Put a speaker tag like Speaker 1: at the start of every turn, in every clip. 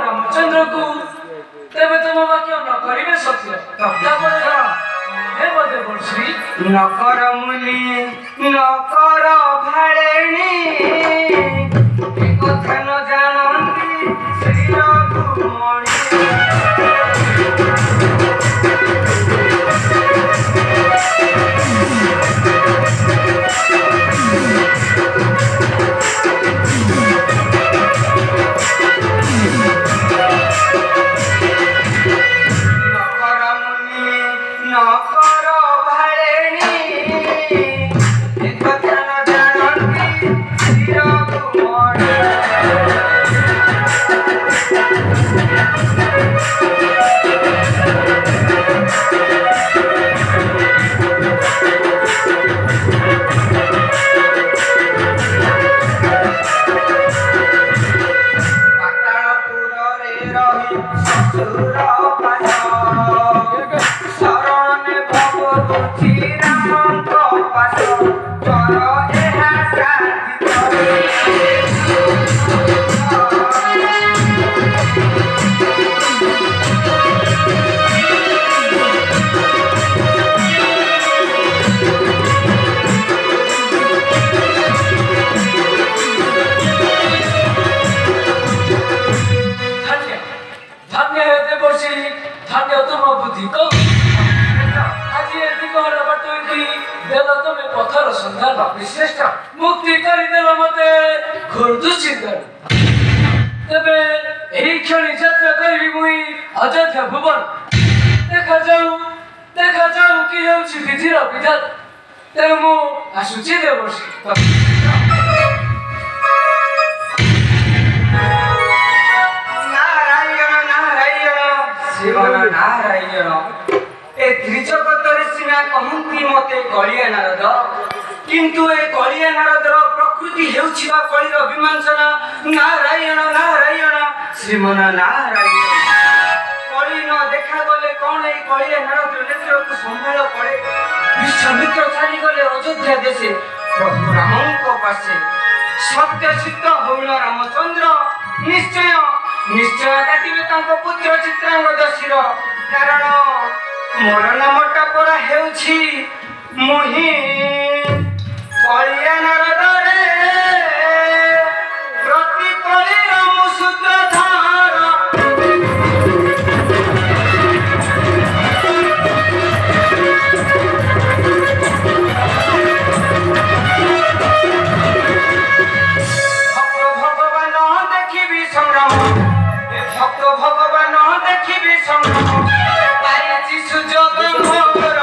Speaker 1: रामचंद्र को तेरे तुम वाक्य न करिवे सत्य नकर मुनि नकर भाड़ेणी कथा न जानती श्री रघुमणि श्रेष्ठ मुक्ति करदेल मत घुर्दुचिंतन तेरे यही क्षण यात्रा करी मुई अयोध्या भुवन देखा जाऊ कि होछि विधिर विधान तेरे मु आसुची देवर्षि नारायण नारायण शिवन नारायण ए त्रिजगतर सीमा कहती मते कलिया नारद किंतु ए कलिया नारदर प्रकृति हेउछिबा कलिर विमांसना नारायण नारायण श्रीमन नारायण कलि न देखा गले कौन ए कलिया नारदर नेत्र को संभाळ पड़े विश्वामित्र चली गले अयोध्या देशे प्रभु रामको पासे सत्य सिद्ध होइल रामचंद्र निश्चय निश्चय काटिबे तांको पुत्र चित्रांगद कारण मोर नामटा परा हेउछि मोहि कलिया नारद प्रति कलिर मुसूत्रधार भगवान देखिबी संग्राम भक्त भगवान देखिबी संग्राम पाइछि सुजोग मोर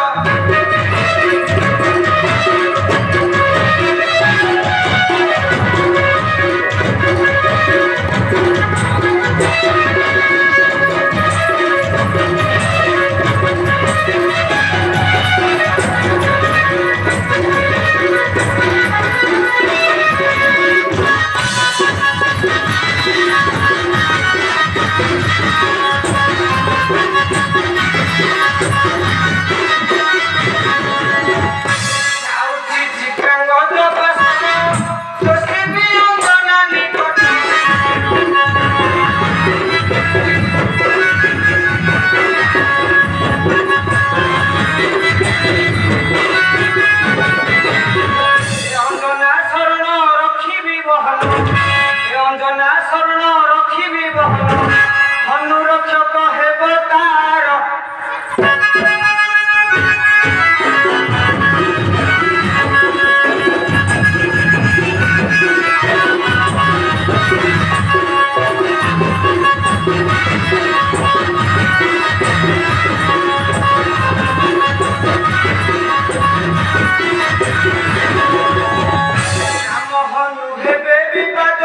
Speaker 1: ମହନୁ ହେବେ ବିବାଦ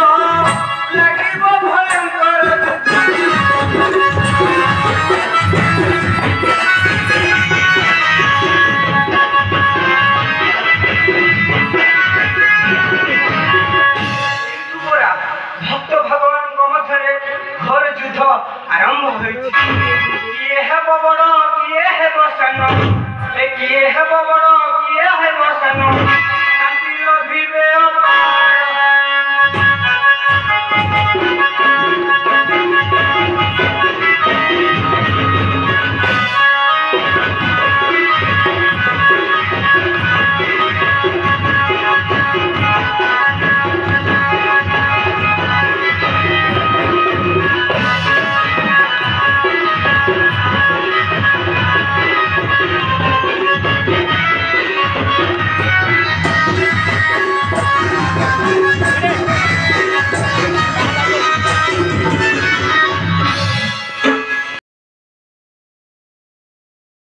Speaker 1: ଲାଗିବ ଭୟଙ୍କର ଭକ୍ତ ଭଗବାନଙ୍କ ମଧ୍ୟରେ ଘୋର ଯୁଦ୍ଧ ଆରମ୍ଭ ହୋଇଛି। କିଏ ହେବ ବଡ଼ କିଏ ହେବ ସାନ, କିଏ ହେବ ବଡ଼